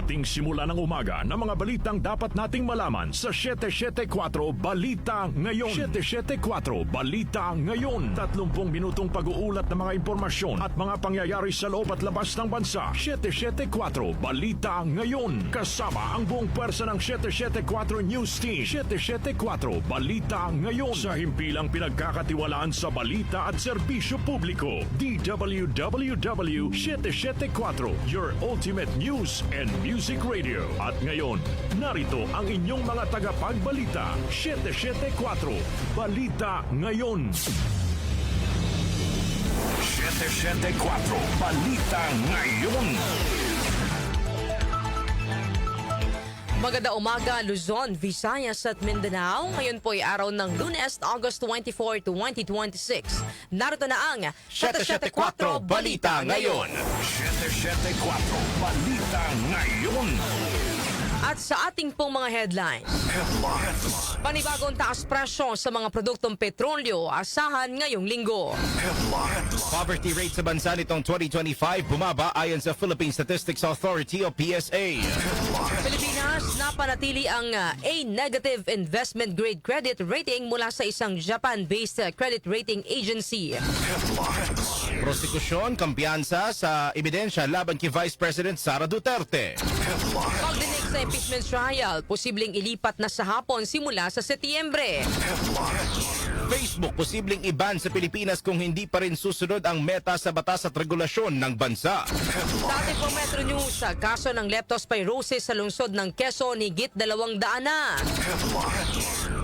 Ating simula ng umaga ng mga balitang dapat nating malaman sa 774 Balita Ngayon. 774 Balita Ngayon. 30 minutong pag-uulat ng mga impormasyon at mga pangyayari sa loob at labas ng bansa. 774 Balita Ngayon. Kasama ang buong pwersa ng 774 News Team. 774 Balita Ngayon. Sa himpilang pinagkakatiwalaan sa balita at serbisyo publiko. DWWW 774, your ultimate news and music radio. At ngayon, narito ang inyong mga tagapagbalita. 774 Balita Ngayon. 774 Balita Ngayon. Maganda umaga, Luzon, Visayas at Mindanao. Ngayon po ay araw ng Lunes, August 24 to 2026. Narito na ang 774 Balita Ngayon. 774 Balita Ngayon. At sa ating pong mga headlines, panibagong taas presyo sa mga produktong petrolyo asahan ngayong linggo. Poverty rate sa bansa nitong 2025 bumaba ayon sa Philippine Statistics Authority o PSA. Pilipinas napanatili ang A-negative investment grade credit rating mula sa isang Japan-based credit rating agency. Prosekusyon, kampiyansa sa ebidensya laban kay Vice President Sara Duterte. Pagdinig sa impeachment trial, posibleng ilipat na sa hapon simula sa Setyembre. Facebook, posibleng iban sa Pilipinas kung hindi pa rin susunod ang meta sa batas at regulasyon ng bansa. Sa ating po Metro News, sa kaso ng leptospirosis sa lungsod ng Quezon, higit 200 na.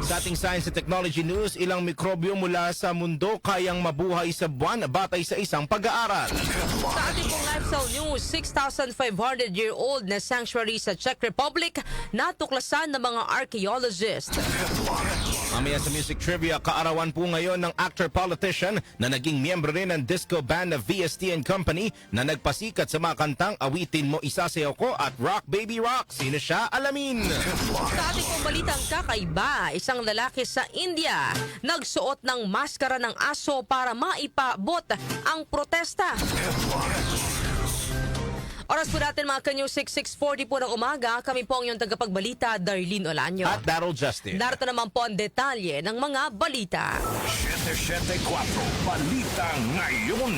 Sa ating Science and Technology News, ilang mikrobyo mula sa mundo kayang mabuhay sa buwan batay sa isang pag-aaral. Sa ating pong Lifestyle News, 6,500-year-old na sanctuary sa Czech Republic natuklasan ng mga archaeologist. Mamaya sa Music Trivia, kaarawan po ngayon ng actor-politician na naging miyembro rin ng disco band na VST and Company na nagpasikat sa mga kantang Awitin Mo Isasayaw Ko at Rock Baby Rock. Sino siya? Alamin! Sa ating pong balitang kakaiba, isang lalaki sa India nagsuot ng maskara ng aso para maipabot ang protesta. Oras po natin mga kanyo, 6:40 po ng umaga. Kami po ang iyong tagapagbalita, Darlene Olanyo. At Daryl Justin. Narito naman po ang detalye ng mga balita. 774 Balita Ngayon.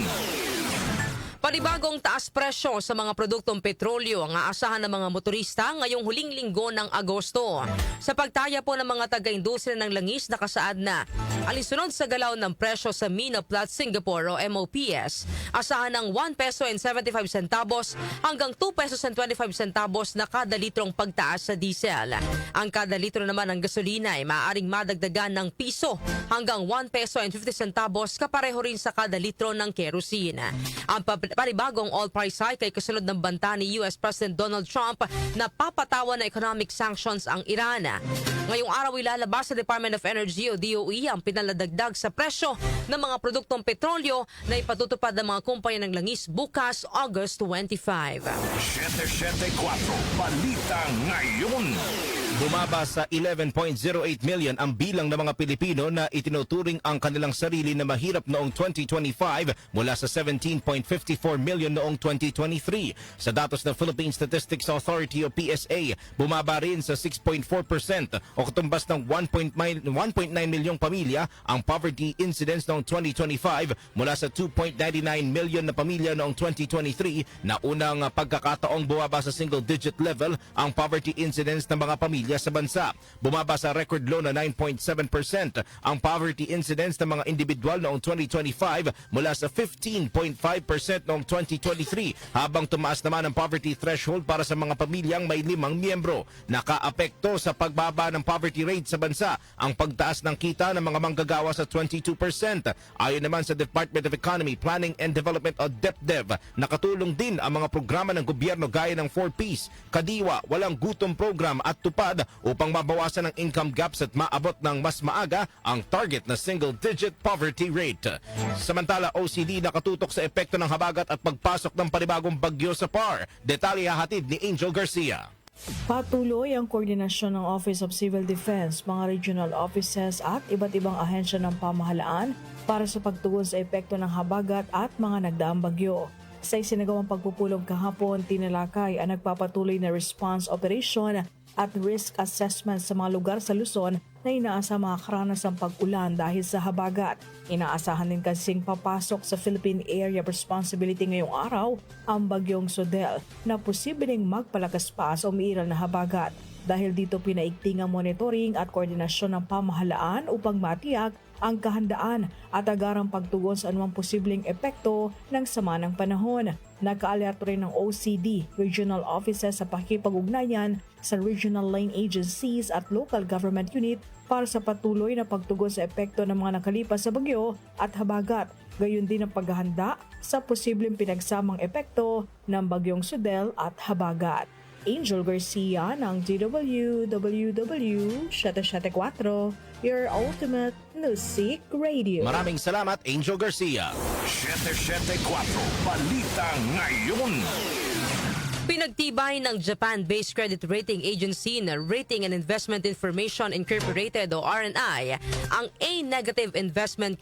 Panibagong taas presyo sa mga produktong petrolyo ang aasahan ng mga motorista ngayong huling linggo ng Agosto. Sa pagtaya po ng mga taga-industriya ng langis, nakasaad na alinsunod sa galaw ng presyo sa Mina Platts Singapore o MOPS, asahan ng 1 peso and 75 centavos hanggang 2 pesos and 25 centavos na kada litrong pagtaas sa diesel. Ang kada litro naman ng gasolina ay maaaring madagdagan ng piso hanggang 1 peso and 50 centavos kapareho rin sa kada litro ng kerosene. Ang panibagong oil price hike ay kasunod ng banta ni US President Donald Trump na papatawan na economic sanctions ang Iran. Ngayong araw ilalabas sa Department of Energy o DOE ang pinaladagdag sa presyo ng mga produktong petrolyo na ipatutupad ng mga kumpanya ng langis bukas August 25. 774 Balita Ngayon. Bumaba sa 11.08 million ang bilang ng mga Pilipino na itinuturing ang kanilang sarili na mahirap noong 2025 mula sa 17.54 million noong 2023. Sa datos ng Philippine Statistics Authority o PSA, bumaba rin sa 6.4% o katumbas ng 1.9 milyong pamilya ang poverty incidence noong 2025 mula sa 2.99 million na pamilya noong 2023 na unang pagkakataong bumaba sa single-digit level ang poverty incidence ng mga pamilya sa bansa. Bumaba sa record low na 9.7% ang poverty incidence ng mga individual noong 2025 mula sa 15.5% noong 2023 habang tumaas naman ang poverty threshold para sa mga pamilyang may 5 miyembro. Nakaapekto sa pagbaba ng poverty rate sa bansa ang pagtaas ng kita ng mga manggagawa sa 22%. Ayon naman sa Department of Economy, Planning and Development o DepDev, nakatulong din ang mga programa ng gobyerno gaya ng 4Ps, Kadiwa, Walang Gutom Program at Tupad upang mabawasan ang income gaps at maabot ng mas maaga ang target na single-digit poverty rate. Samantala, OCD nakatutok sa epekto ng habagat at pagpasok ng panibagong bagyo sa PAR. Detalye hahatid ni Angel Garcia. Patuloy ang koordinasyon ng Office of Civil Defense, mga regional offices at iba't ibang ahensya ng pamahalaan para sa pagtugon sa epekto ng habagat at mga nagdaang bagyo. Sa isinagawang pagpupulong kahapon, tinalakay ang nagpapatuloy na response operation at risk assessment sa mga lugar sa Luzon na inaasa makakaranas ng pag-ulan dahil sa habagat. Inaasahan din kasing papasok sa Philippine Area of Responsibility ngayong araw ang bagyong Sodel na posibleng magpalakas pa sa umiiral na habagat. Dahil dito pinaigting ang monitoring at koordinasyon ng pamahalaan upang matiyak ang kahandaan at agarang pagtugon sa anumang posibleng epekto ng sama ng panahon. Naka-alerto rin ng OCD, regional offices sa pakikipag-ugnayan sa regional line agencies at local government unit para sa patuloy na pagtugon sa epekto ng mga nakalipas sa bagyo at habagat. Gayon din ang paghahanda sa posibleng pinagsamang epekto ng bagyong Sodel at habagat. Angel Garcia ng DWWW 774, your ultimate music radio. Maraming salamat, Angel Garcia. 774 Balita Ngayon. Pinagtibay ng Japan-based credit rating agency na Rating and Investment Information Incorporated o RNI ang A-negative investment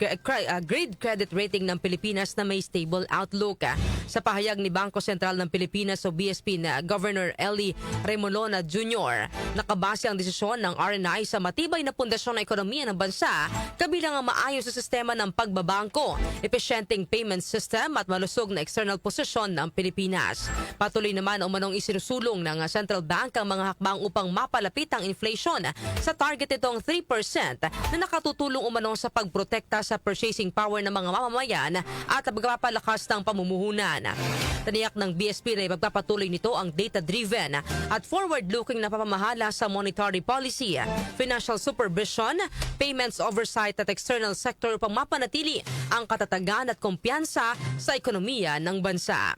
grade credit rating ng Pilipinas na may stable outlook. Sa pahayag ni Bangko Sentral ng Pilipinas o BSP na Governor Eli Remolona Jr., nakabase ang desisyon ng RNI sa matibay na pundasyon ng ekonomiya ng bansa kabilang ang maayos na sistema ng pagbabangko, epesyenteng payment system at malusog na external posisyon ng Pilipinas. Patuloy naman umanong isinusulong ng Central Bank ang mga hakbang upang mapalapit ang inflation sa target itong 3% na nakatutulong umanong sa pagprotekta sa purchasing power ng mga mamamayan at pagpapalakas ng pamumuhunan. Taniyak ng BSP na ipagpapatuloy nito ang data-driven at forward-looking na pamamahala sa monetary policy, financial supervision, payments oversight at external sector upang mapanatili ang katatagan at kumpiyansa sa ekonomiya ng bansa.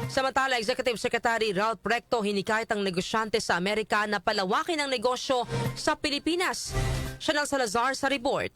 Samantala, Executive Secretary Ralph Recto hinikayat ang negosyante sa Amerika na palawakin ang negosyo sa Pilipinas. Chanel Salazar sa report.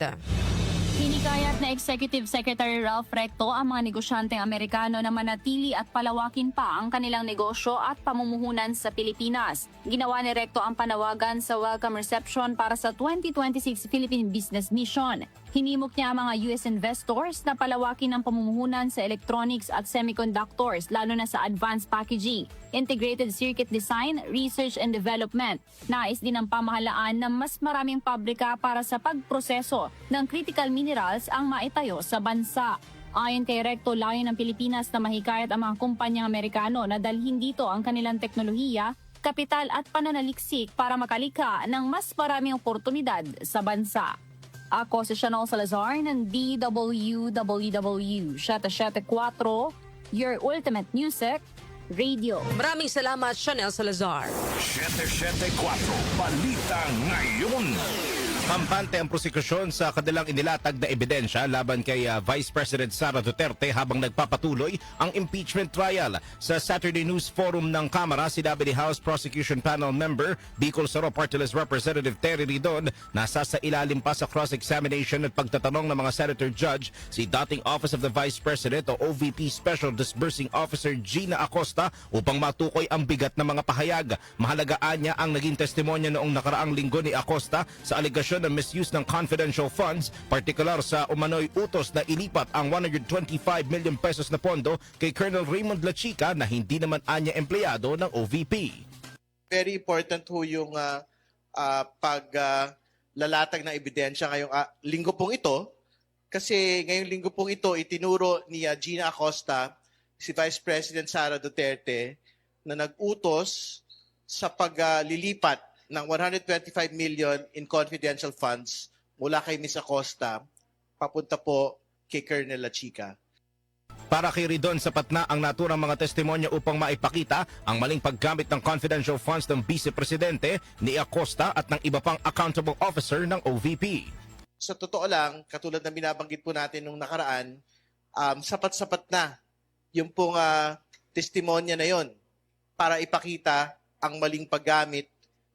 Hinikayat na Executive Secretary Ralph Recto ang mga negosyanteng Amerikano na manatili at palawakin pa ang kanilang negosyo at pamumuhunan sa Pilipinas. Ginawa ni Recto ang panawagan sa welcome reception para sa 2026 Philippine Business Mission. Hinimok niya ang mga US investors na palawakin ang pamumuhunan sa electronics at semiconductors lalo na sa advanced packaging, integrated circuit design, research and development. Nais din ng pamahalaan na mas maraming pabrika para sa pagproseso ng critical minerals ang maitayo sa bansa. Ayon kay Recto, layo ng Pilipinas na mahikayat ang mga kumpanyang Amerikano na dalhin dito ang kanilang teknolohiya, kapital at pananaliksik para makalika ng mas maraming oportunidad sa bansa. Ako si Chanel Salazar ng DWWW 774, your ultimate music radio. Maraming salamat, Chanel Salazar. 774 Balita Ngayon. Kampante ang prosekusyon sa kanilang inilatag na ebidensya laban kay Vice President Sara Duterte habang nagpapatuloy ang impeachment trial. Sa Saturday News Forum ng Kamara, sinabi ni House Prosecution Panel Member Bicol Saro Party List Representative Terry Ridon na sa ilalim pa sa cross-examination at pagtatanong ng mga Senator Judge si dating Office of the Vice President o OVP Special Disbursing Officer Gina Acosta upang matukoy ang bigat ng mga pahayag. Mahalagaan niya ang naging testimonya noong nakaraang linggo ni Acosta sa aligasyon ng misuse ng confidential funds, partikular sa umano'y utos na ilipat ang 125 million pesos na pondo kay Colonel Raymond Lachica na hindi naman anya empleyado ng OVP. Very important ho yung paglalatag ng ebidensya ngayong linggo pong ito kasi ngayong linggo pong ito itinuro ni Gina Acosta, si Vice President Sara Duterte na nag-utos sa paglilipat ng 125 million in confidential funds mula kay Ms. Acosta papunta po kay Colonel Lachica. Para kay Ridon, sapat na ang naturang mga testimonya upang maipakita ang maling paggamit ng confidential funds ng Vice Presidente ni Acosta at ng iba pang accountable officer ng OVP. Sa totoo lang, katulad ng binabanggit po natin nung nakaraan, sapat-sapat na yung pong testimonya na yon para ipakita ang maling paggamit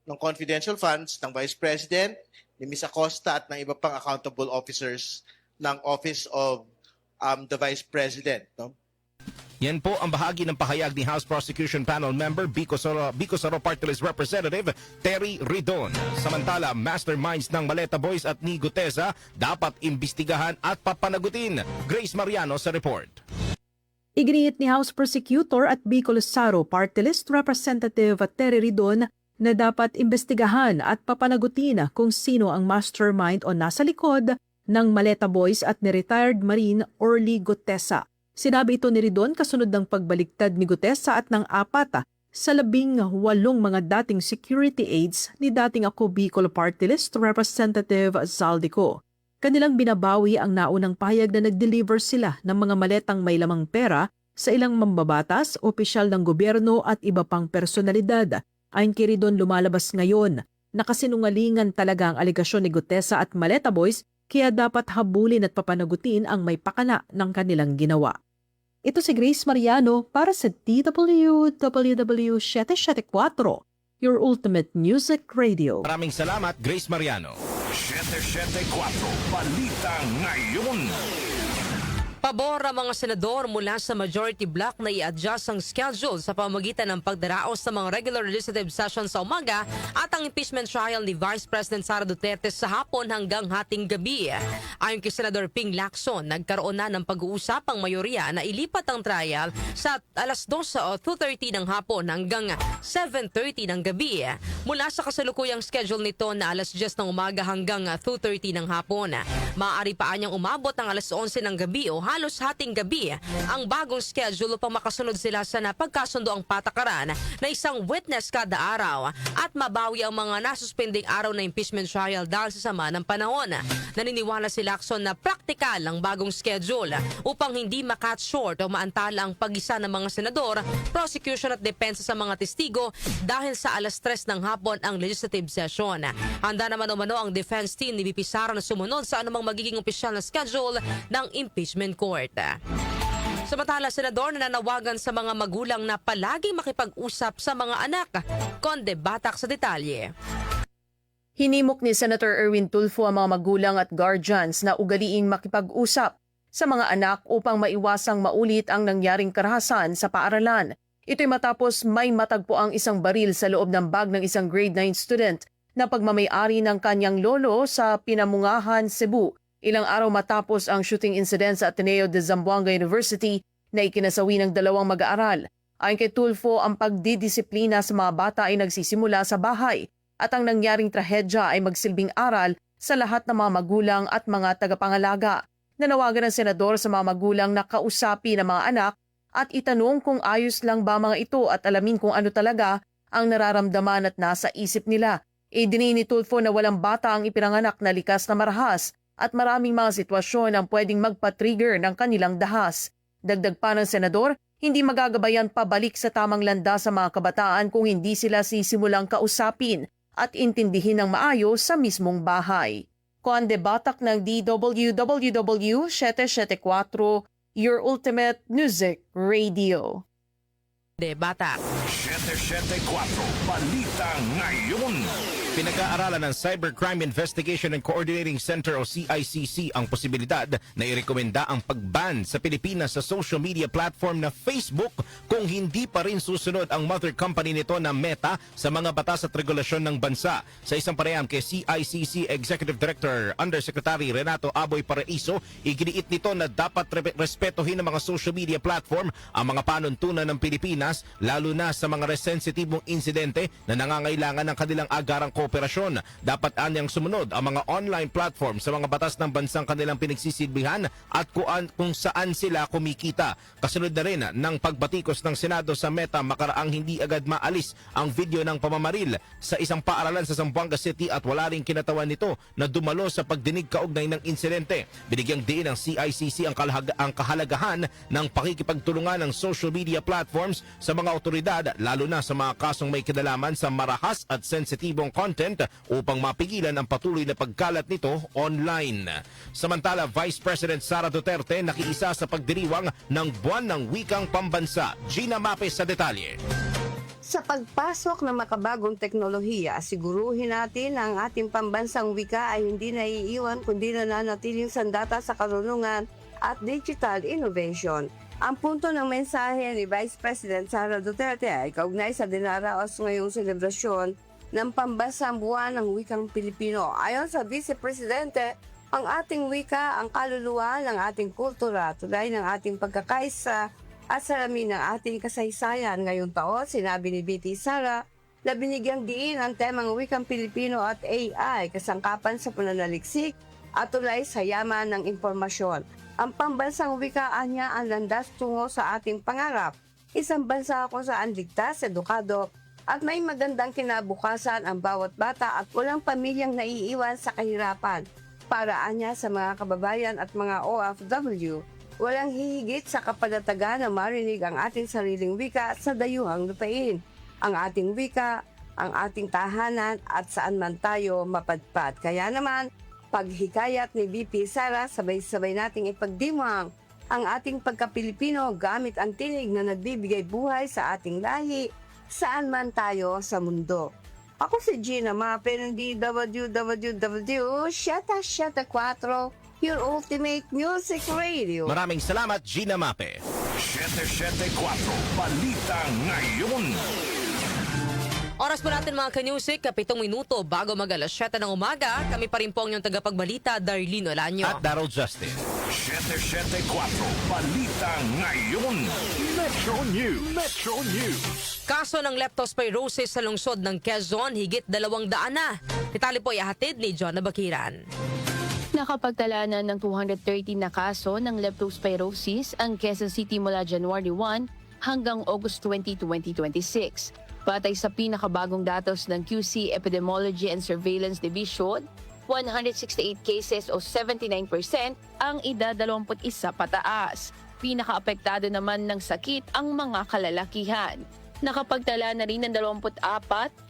ng confidential funds ng Vice President, ni Ms. Acosta at ng iba pang accountable officers ng Office of the Vice President. No? Yan po ang bahagi ng pahayag ni House Prosecution Panel Member Bicol Saro Party List Representative Terry Ridon. Samantala, masterminds ng Maleta Boys at ni Guteza dapat imbestigahan at papanagutin. Grace Mariano sa report. Iginiit ni House Prosecutor at Bicol Saro Party List Representative Terry Ridon na dapat imbestigahan at papanagutin kung sino ang mastermind o nasa likod ng Maleta Boys at ni retired Marine Orly Gutesa. Sinabi ito ni Ridon kasunod ng pagbaliktad ni Gutesa at ng 4 sa 18 mga dating security aides ni dating Ako Bicol Party List Representative Zaldico. Kanilang binabawi ang naunang pahayag na nag-deliver sila ng mga maletang may lamang pera sa ilang mambabatas, opisyal ng gobyerno at iba pang personalidad. Ayon kay Ridon, lumalabas ngayon na kasinungalingan talaga ang alegasyon ni Gutesa at Maleta Boys, kaya dapat habulin at papanagutin ang may pakana ng kanilang ginawa. Ito si Grace Mariano para sa DWWW 774, your ultimate music radio. Maraming salamat, Grace Mariano. 774 Balita Ngayon. Pabor ang mga senador mula sa majority bloc na i-adjust ang schedule sa pamamagitan ng pagdaraos sa mga regular legislative session sa umaga at ang impeachment trial ni Vice President Sara Duterte sa hapon hanggang hating gabi. Ayon kay Senador Ping Lacson, nagkaroon na ng pag-uusap ang mayorya na ilipat ang trial sa alas 2 o 2:30 ng hapon hanggang 7:30 ng gabi. Mula sa kasalukuyang schedule nito na alas 10 ng umaga hanggang 2:30 ng hapon. Maaari pa anyang umabot ng alas 11 ng gabi o halos hating gabi ang bagong schedule upang makasunod sila sa napagkasundo ang patakaran na isang witness kada araw at mabawi ang mga nasuspending araw na impeachment trial dahil sa sama ng panahon. Naniniwala si Lacson na praktikal ang bagong schedule upang hindi makat short o maantala ang pag-isa ng mga senador, prosecution at depensa sa mga testigo dahil sa alas 3 ng hapon ang legislative session. Handa naman umano ang defense team ni VP Sara na sumunod sa anumang magiging opisyal na schedule ng impeachment court. Samantala, senador na nanawagan sa mga magulang na palaging makipag-usap sa mga anak. Conde Batak sa detalye. Hinimok ni Senator Erwin Tulfo ang mga magulang at guardians na ugaliing makipag-usap sa mga anak upang maiwasang maulit ang nangyaring karahasan sa paaralan. Ito'y matapos may matagpo ang isang baril sa loob ng bag ng isang grade 9 student na pagmamayari ng kanyang lolo sa Pinamungahan, Cebu. Ilang araw matapos ang shooting incident sa Ateneo de Zamboanga University na ikinasawi ng 2 mag-aaral. Ayon kay Tulfo, ang pagdidisiplina sa mga bata ay nagsisimula sa bahay at ang nangyaring trahedya ay magsilbing aral sa lahat ng mga magulang at mga tagapangalaga. Nanawagan ng senador sa mga magulang na kausapin ang mga anak at itanong kung ayos lang ba mga ito at alamin kung ano talaga ang nararamdaman at nasa isip nila. Idiniin ni Tulfo na walang bata ang ipinanganak na likas na marahas at maraming mga sitwasyon ang pwedeng magpa-trigger ng kanilang dahas. Dagdag pa ng senador, hindi magagabayan pabalik sa tamang landa sa mga kabataan kung hindi sila sisimulang kausapin at intindihin ng maayos sa mismong bahay. Conde Batak ng DWWW 774, your ultimate music radio. De Batak. 774 Balita Ngayon. Pinag-aaralan ng Cybercrime Investigation and Coordinating Center o CICC ang posibilidad na irekomenda ang pag-ban sa Pilipinas sa social media platform na Facebook kung hindi pa rin susunod ang mother company nito na Meta sa mga batas at regulasyon ng bansa. Sa isang pareham kay CICC Executive Director Undersecretary Renato Aboy Paraiso, iginiit nito na dapat respetohin ng mga social media platform ang mga panuntunan ng Pilipinas, lalo na sa mga sensitibong insidente na nangangailangan ng kanilang agarang kooperasyon. Dapat anyang sumunod ang mga online platform sa mga batas ng bansang kanilang pinagsisilbihan at kung saan sila kumikita. Kasunod na rin ng pagbatikos ng Senado sa Meta makaraang hindi agad maalis ang video ng pamamaril sa isang paaralan sa Zamboanga City at wala ring kinatawan nito na dumalo sa pagdinig kaugnay ng insidente. Binigyang diin ng CICC ang kahalagahan ng pakikipagtulungan ng social media platforms sa mga otoridad, lalo na sa mga kasong may kinalaman sa marahas at sensitibong content upang mapigilan ang patuloy na pagkalat nito online. Samantala, Vice President Sara Duterte nakiisa sa pagdiriwang ng Buwan ng Wikang Pambansa. Gina Mapes sa detalye. Sa pagpasok ng makabagong teknolohiya, siguruhin natin na ang ating pambansang wika ay hindi naiiwan kundi nananatiling sandata sa karunungan at digital innovation. Ang punto ng mensahe ni Vice President Sara Duterte ay kaugnay sa dinaraos ngayong selebrasyon ng Pambansang Buwan ng Wikang Pilipino. Ayon sa Vice Presidente, ang ating wika ang kaluluwa ng ating kultura, tulay ng ating pagkakaisa at salamin ng ating kasaysayan. Ngayong taon, sinabi ni BP Sara na binigyang diin ang temang wikang Pilipino at AI kasangkapan sa pananaliksik at tulay sa yaman ng impormasyon. Ang pambansang wika niya ang landas tungo sa ating pangarap. Isang bansa kung saan ligtas, edukado at may magandang kinabukasan ang bawat bata at walang pamilyang naiiwan sa kahirapan. Para niya sa mga kababayan at mga OFW, walang hihigit sa kapanatagan na marinig ang ating sariling wika sa dayuhang lupain. Ang ating wika, ang ating tahanan at saan man tayo mapadpad. Kaya naman, paghikayat ni BP Sara, sabay-sabay nating ipagdiwang ang ating pagka-Pilipino gamit ang tinig na nagbibigay buhay sa ating lahi saan man tayo sa mundo. Ako si Gina Mape ng DWWW Shata 4, your ultimate music radio. Maraming salamat, Gina Mape. 774 Balita Ngayon. Oras po natin mga ka-music, 7 minuto bago mag-alas 7 ng umaga. Kami pa rin po ang inyong tagapagbalita, Darlene Olanyo. At Daryl Justin. 774 Balita Ngayon. Metro News. Metro News. Kaso ng leptospirosis sa lungsod ng Quezon, higit 200 na. Detalye po ihatid ni John Nabakiran. Nakapagtala na ng 230 na kaso ng leptospirosis ang Quezon City mula January 1 hanggang August 20, 2026. Batay sa pinakabagong datos ng QC Epidemiology and Surveillance Division, 168 cases o 79% ang edad 21 pataas. Pinakaapektado naman ng sakit ang mga kalalakihan. Nakapagtala na rin ng 24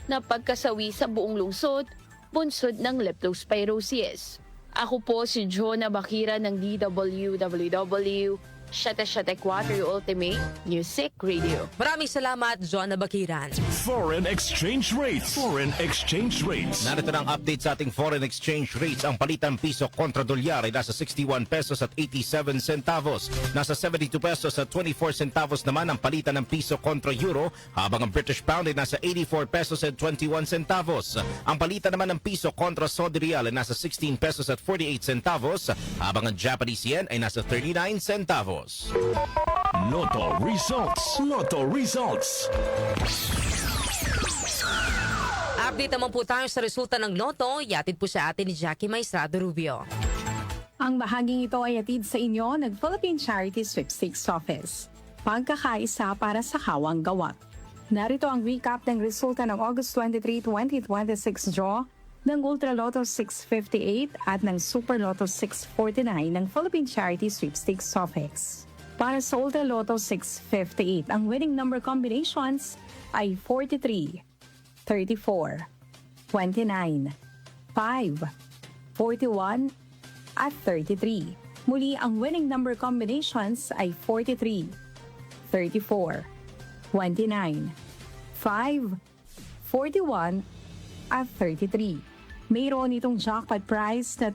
na pagkasawi sa buong lungsod, bunsod ng leptospirosis. Ako po si Jonah Bakira ng DWWW 774 Ultimate Music Radio. Maraming salamat, John Nabakiran. Foreign exchange rates. Foreign exchange rates. Narito na ang update sa ating foreign exchange rates. Ang palitang piso kontra dolyar ay nasa 61 pesos at 87 centavos. Nasa 72 pesos at 24 centavos naman ang palitan ng piso kontra euro, habang ang British pound ay nasa 84 pesos at 21 centavos. Ang palitan naman ng piso kontra Saudi Real ay nasa 16 pesos at 48 centavos, habang ang Japanese yen ay nasa 39 centavos. Lotto results. Lotto results. Update naman po tayo sa resulta ng Lotto. Yatid po sa atin ni Jackie Maestrado Rubio. Ang bahaging ito ay atid sa inyo ng Philippine Charity Sweepstakes Office. Pagkakaisa para sa kawang gawa. Narito ang recap ng resulta ng August 23, 2026 draw ng Ultra Lotto 658 at ng Super Lotto 649 ng Philippine Charity Sweepstakes Office. Para sa Ultra Lotto 658, ang winning number combinations ay 43, 34, 29, 5, 41, at 33. Muli, ang winning number combinations ay 43, 34, 29, 5, 41, at 33. Mayroon itong jackpot prize na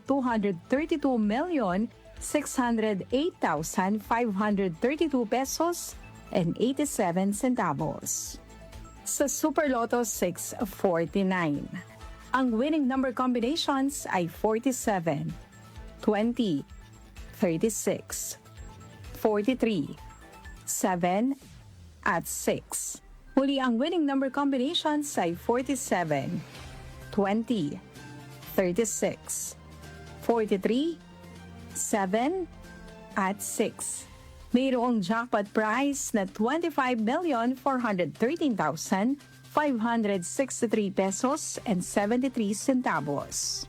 232,608,532 pesos and 87 centavos. Sa Super Lotto 649, ang winning number combinations ay 47, 20, 36, 43, 7, at 6. Muli, ang winning number combinations ay 47, 20, 36, 43, 7, at 6. Mayroong jackpot prize na 25,413,563 pesos and 73 centavos.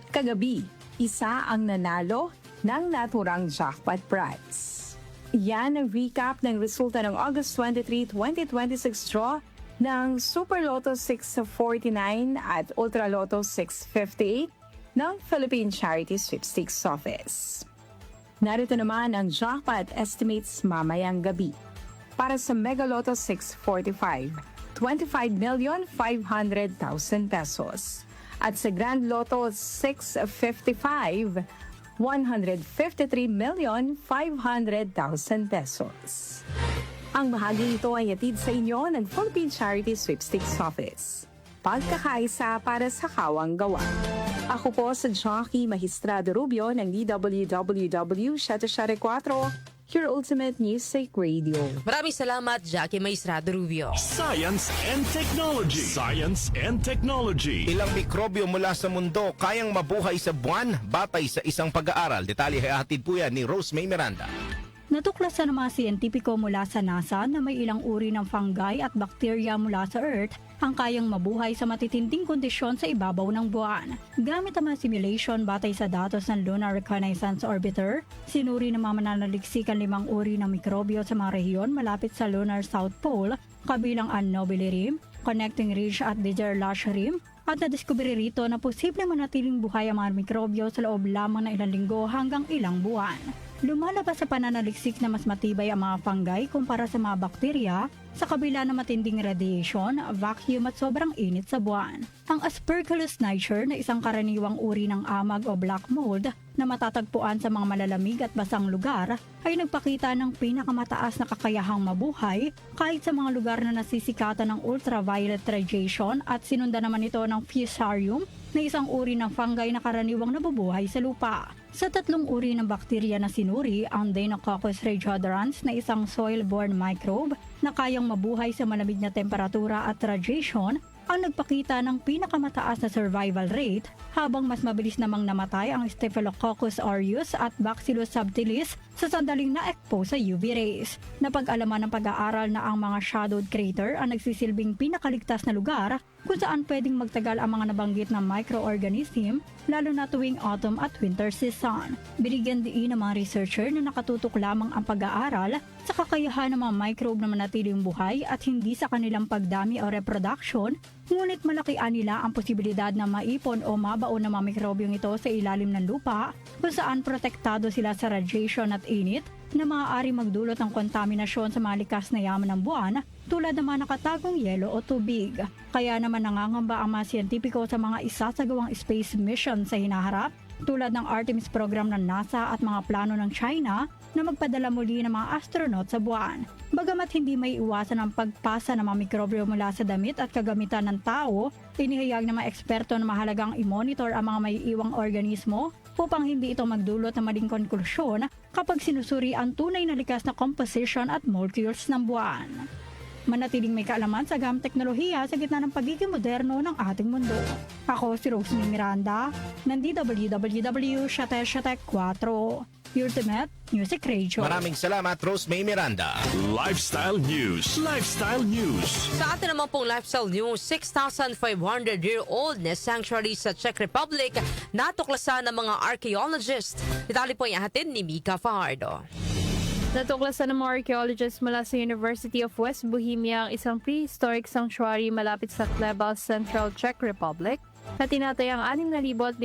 Kagabi, isa ang nanalo ng naturang jackpot prize. Yan ang recap ng resulta ng August 23, 2026 draw ng Super Lotto 649 at Ultra Lotto 658 ng Philippine Charity Sweepstakes Office. Narito naman ang jackpot estimates mamayang gabi. Para sa Mega Lotto 645, 25,500,000 pesos. At sa Grand Lotto 655, 153,500,000 pesos. Ang bahagi ito ay hatid sa inyo ng Philippine Charity Sweepstakes Office. Pagkakaisa para sa kawang gawa. Ako po sa Jockey Maestrado Rubio ng DWWW 774, your ultimate music radio. Maraming salamat, Jackie Maestrado Rubio. Science and Technology. Science and Technology. Ilang mikrobyo mula sa mundo kayang mabuhay sa buwan batay sa isang pag-aaral. Detalye ay hatid po yan ni Rose May Miranda. Natuklasan ng mga siyentipiko mula sa NASA na may ilang uri ng fungi at bakterya mula sa Earth ang kayang mabuhay sa matitinding kondisyon sa ibabaw ng buwan. Gamit ang mga simulation batay sa datos ng Lunar Reconnaissance Orbiter, sinuri ng mga mananaliksik ang 5 uri ng mikrobyo sa mga rehiyon malapit sa Lunar South Pole, kabilang ang Nobile Rim, Connecting Ridge at Degerlache Rim, at nadiskubre rito na posibleng manatiling buhay ang mga mikrobyo sa loob lamang ng ilang linggo hanggang ilang buwan. Lumalabas sa pananaliksik na mas matibay ang mga fungi kumpara sa mga bakterya sa kabila ng matinding radiation, vacuum at sobrang init sa buwan. Ang Aspergillus niger na isang karaniwang uri ng amag o black mold na matatagpuan sa mga malalamig at basang lugar ay nagpakita ng pinakamataas na kakayahang mabuhay kahit sa mga lugar na nasisikatan ng ultraviolet radiation at sinundan naman ito ng Fusarium na isang uri ng fungi na karaniwang nabubuhay sa lupa. Sa 3 uri ng bakterya na sinuri, ang Deinococcus regiodorans na isang soil-borne microbe na kayang mabuhay sa malamig na temperatura at radiation ang nagpakita ng pinakamataas na survival rate habang mas mabilis namang namatay ang Staphylococcus aureus at Bacillus subtilis sa sandaling na-expose sa UV rays. Napag-alaman ng pag-aaral na ang mga shadowed crater ang nagsisilbing pinakaligtas na lugar kung saan pwedeng magtagal ang mga nabanggit na microorganism lalo na tuwing autumn at winter season. Binigyan diin ng mga researcher na nakatutok lamang ang pag-aaral sa kakayahan ng mga microbe na manatiling buhay at hindi sa kanilang pagdami o reproduction, ngunit malaki nila ang posibilidad na maipon o mabaon ng mga mikrobyong ito sa ilalim ng lupa kung saan protektado sila sa radiation at init na maaari magdulot ng kontaminasyon sa mga likas na yaman ng buwan tulad ng mga nakatagong yelo o tubig. Kaya naman nangangamba ang mga siyentipiko sa mga isasagawang space mission sa hinaharap tulad ng Artemis program ng NASA at mga plano ng China na magpadala muli ng mga astronaut sa buwan. Bagamat hindi may iwasan ang pagpasa ng mga mikrobyo mula sa damit at kagamitan ng tao, inihayag ng mga eksperto na mahalagang i-monitor ang mga may iwang organismo upang hindi ito magdulot ng maling konklusyon kapag sinusuri ang tunay na likas na composition at molecules ng buwan. Manatiling may kaalaman sa gamit teknolohiya sa gitna ng pagiging moderno ng ating mundo. Ako si Rosemary Miranda, ng DWWW 774, Ultimate Music Radio. Maraming salamat, Rose May Miranda. Lifestyle News. Lifestyle News. Sa atin naman pong lifestyle news, 6,500-year-old na sanctuary sa Czech Republic natuklasan ng mga archaeologist. Detalye po yung hatid ni Mika Fajardo. Natuklasan ng mga archaeologists mula sa University of West Bohemia ang isang prehistoric sanctuary malapit sa Kleba, Central Czech Republic na tinatayang 6,500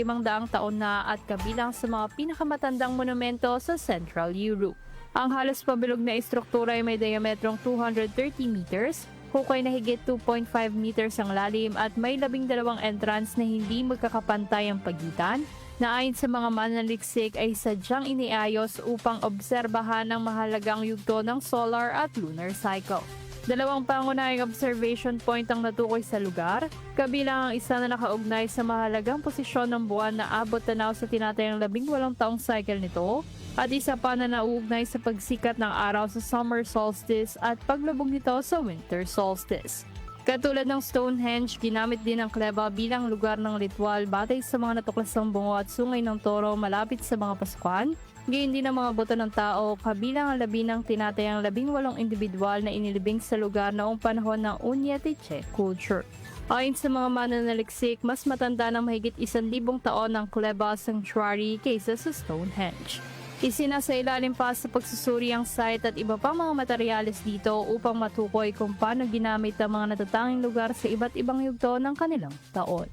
taon na at kabilang sa mga pinakamatandang monumento sa Central Europe. Ang halos pabilog na istruktura ay may diametrong 230 meters, hukay na higit 2.5 meters ang lalim at may 12 entrance na hindi magkakapantay ang pagitan, na ayon sa mga mananaliksik ay sadyang iniayos upang obserbahan ang mahalagang yugto ng solar at lunar cycle. 2 pangunahing observation point ang natukoy sa lugar, kabilang ang isa na nakaugnay sa mahalagang posisyon ng buwan na abot tanaw sa tinatayang 18 taong cycle nito, at isa pa na nauugnay sa pagsikat ng araw sa summer solstice at paglubog nito sa winter solstice. Katulad ng Stonehenge, ginamit din ang Kleba bilang lugar ng ritual batay sa mga natuklasang bungo at sungay ng toro malapit sa mga Paskuhan, gayon din ang mga buto ng tao, kabilang ang labi ng tinatayang 18 individual na inilibing sa lugar noong panahon ng Unyatiche culture. Ayon sa mga mananaliksik, mas matanda ng mahigit 1,000 taon ang Kleba Sanctuary kaysa sa Stonehenge. Isinasailalim pa sa pagsusuri ang site at iba pang mga materyales dito upang matukoy kung paano ginamit ang mga natatanging lugar sa iba't ibang yugto ng kanilang taon.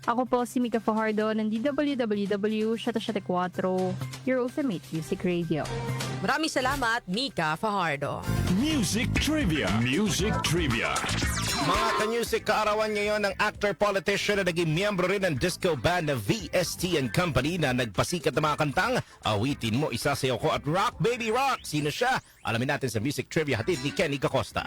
Ako po si Mika Fajardo ng DWWW 774, your ultimate music radio. Maraming salamat, Mika Fajardo. Music Trivia. Music Trivia. Mga ka-music, kaarawan ngayon ng actor-politician na naging miyembro rin ng disco band na VST and Company na nagpasikat ng mga kantang Awitin Mo, Isasayaw Ko at Rock Baby Rock. Sino siya? Alamin natin sa Music Trivia, hatid ni Kenny Acosta.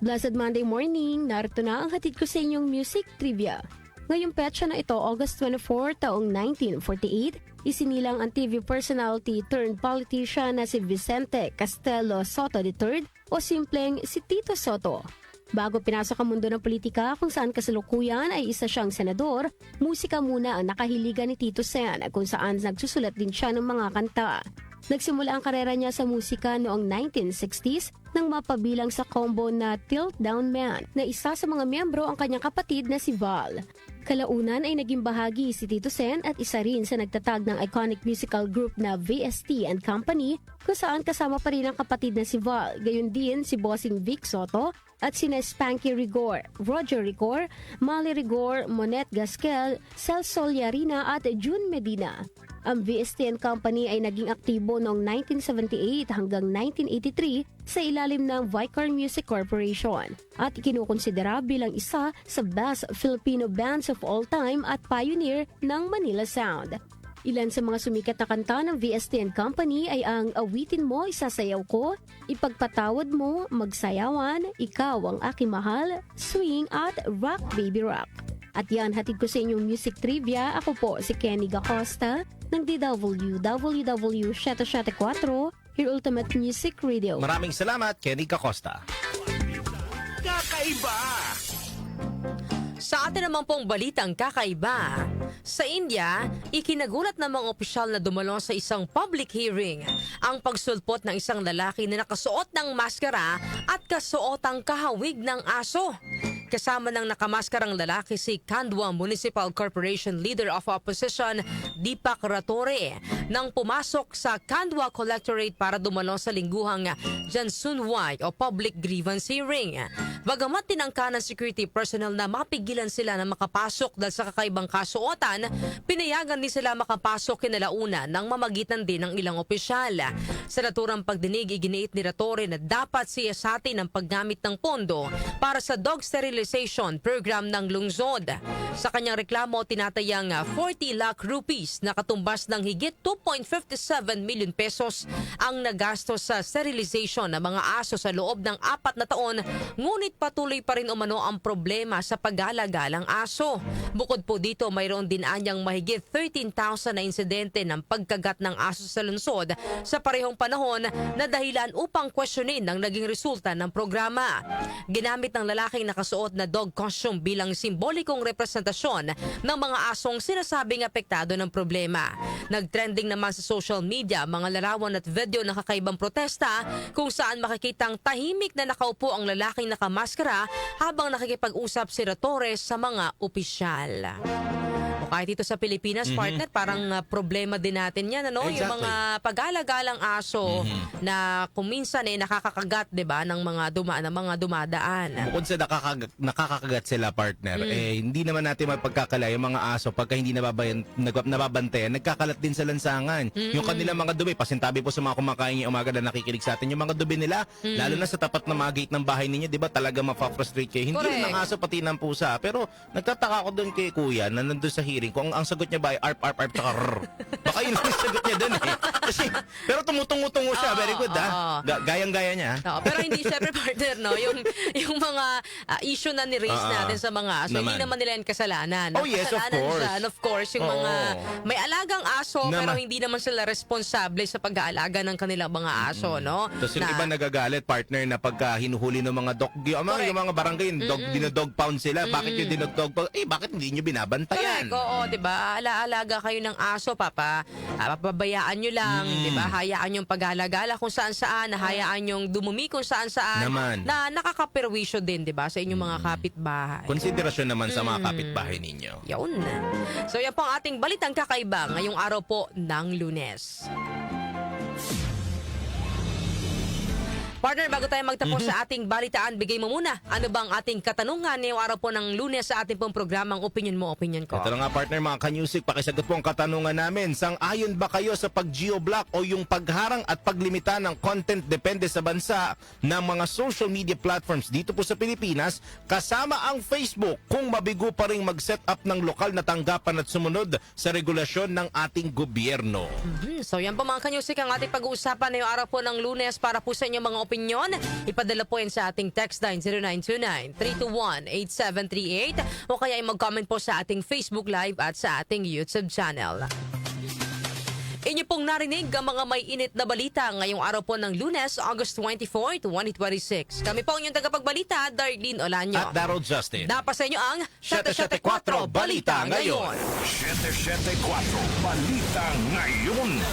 Blessed Monday morning, narito na ang hatid ko sa inyong Music Trivia. Ngayong petsa na ito, August 24, taong 1948, isinilang ang TV personality turned politician na si Vicente Castelo Soto III o simpleng si Tito Soto. Bago pinasok ang mundo ng politika kung saan kasalukuyan ay isa siyang senador, musika muna ang nakahiligan ni Tito Sen kung saan nagsusulat din siya ng mga kanta. Nagsimula ang karera niya sa musika noong 1960s nang mapabilang sa combo na Tilt Down Man na isa sa mga miyembro ang kanyang kapatid na si Val. Kalaunan ay naging bahagi si Tito Sen at isa rin sa nagtatag ng iconic musical group na VST and Company kung saan kasama pa rin ang kapatid na si Val, gayon din si Bossing Vic Soto at sina Spanky Rigor, Roger Rigor, Molly Rigor, Monette Gasquel, Celso Yarina at June Medina. Ang VST and Company ay naging aktibo noong 1978 hanggang 1983 sa ilalim ng Vicar Music Corporation at ikinukonsidera bilang isa sa best Filipino bands of all time at pioneer ng Manila Sound. Ilan sa mga sumikat na kanta ng VST and Company ay ang Awitin Mo, Isasayaw Ko, Ipagpatawad Mo, Magsayawan, Ikaw Ang Aking Mahal, Swing at Rock Baby Rock. At yan, hatid ko sa inyong music trivia. Ako po si Kenny Gacosta ng DWWW 774, your ultimate music radio. Maraming salamat, Kenny Gacosta. Kakaiba! Sa atin naman pong balitang kakaiba, sa India, ikinagulat ng mga opisyal na dumalo sa isang public hearing ang pagsulpot ng isang lalaki na nakasuot ng maskara at kasuotang kahawig ng aso. Kasama ng nakamaskarang lalaki si Khandwa Municipal Corporation Leader of Opposition Deepak Ratore nang pumasok sa Khandwa Collectorate para dumalo sa lingguhang Jansunwai o Public Grievance Hearing. Bagamat tinangka ng security personnel na mapigilan sila na makapasok dahil sa kakaibang kasuotan, pinayagan din sila makapasok kinalauna nang mamagitan din ng ilang opisyal. Sa naturang pagdinig, iginiit ni Ratore na dapat siyasatin ang paggamit ng pondo para sa dog sterilization program ng lungsod. Sa kanyang reklamo, tinatayang 40 lakh rupees na katumbas ng higit 2.57 million pesos ang nagastos sa sterilization ng mga aso sa loob ng 4 na taon, ngunit patuloy pa rin umano ang problema sa pag-alagalang aso. Bukod po dito, mayroon din anyang mahigit 13,000 na insidente ng pagkagat ng aso sa lungsod sa parehong panahon na dahilan upang questionin ang naging resulta ng programa. Ginamit ng lalaking nakasuot na dog costume bilang simbolikong representasyon ng mga asong sinasabing apektado ng problema. Nagtrending naman sa social media mga larawan at video ng kakaibang protesta kung saan makikitang tahimik na nakaupo ang lalaking nakamaskara habang nakikipag-usap si Ratore sa mga opisyal. O kahit dito sa Pilipinas, partner, parang problema din natin yan, ano? Exactly. Yung mga pag-alagalang aso na kuminsan nakakakagat, 'di ba, ng mga dumadaan. Bukod sa nakakakagat sila, partner, hindi naman natin mapagkakala yung mga aso pagka hindi nababantayan, nagkakalat din sa lansangan. Yung kanilang mga dumi, pasintabi po sa mga kumakain ngayong umaga na nakikinig sa atin, yung mga dumi nila, lalo na sa tapat na mga gate ng bahay ninyo, 'di ba, talaga ma-frustrate kayo. Hindi rin ng aso, pati ng pusa. Pero nagtataka ako doon kay Kuya na nandun sa hearing kung ang sagot niya ba ay arp, arp, arp, tsaka rrr. Baka yun ang sagot niya doon eh. Kasi, pero tumutungo-tungo siya. Very good, ha? Gayang-gaya niya. Pero hindi, syempre, partner, no? Yung mga issue na ni-raise natin sa mga aso, hindi naman nila yan kasalanan. Oh, yes, of course. Dyan, of course, yung mga may alagang aso, pero hindi naman sila responsable sa pag-aalaga ng kanilang mga aso, no? Tapos yung iba nagagalit, partner, na pagka hinuhuli ng mga dog, yung mga barangay, dinodog pound sila. Bakit yung dinodog pound? Bakit hindi nyo binabantayan? Correct, oo, diba? Alaalaga kayo ng aso, papabayaan nyo lang, diba? Hayaan yung pag-alagala kung saan-saan, hayaan yung dumumi kung saan-saan, na nakakaperwisyo din, diba? Sa inyong mga kapitbahay. Konsiderasyon naman sa mga kapitbahay ninyo. Yun. So yan po ang ating balitang kakaiba ngayong araw po ng Lunes. Partner, bago tayo magtapos sa ating balitaan, bigay mo muna. Ano bang ating katanungan ngayong araw po ng Lunes sa ating pong programang Opinion Mo, Opinion Ko? Ito na nga, partner, mga kanyusik, pakisagot po ang katanungan namin. Sang-ayon ba kayo sa pag-geoblock o yung pagharang at paglimita ng content depende sa bansa ng mga social media platforms dito po sa Pilipinas, kasama ang Facebook, kung mabigo pa rin mag-set up ng lokal na tanggapan at sumunod sa regulasyon ng ating gobyerno? So yan po mga kanyusik ang ating pag-uusapan ngayong araw po ng Lunes para po sa inyong mga opinion opinyon, ipadala po yan sa ating text line 0929-321-8738 o kaya ay mag-comment po sa ating Facebook Live at sa ating YouTube channel. Inyo pong narinig ang mga may init na balita ngayong araw po ng Lunes, August 24, 2026. Kami po ang inyong tagapagbalita, Darlene Olanyo. At Daryl Justin. Dapat sa inyo ang 774 Balita Ngayon. 774 Balita Ngayon.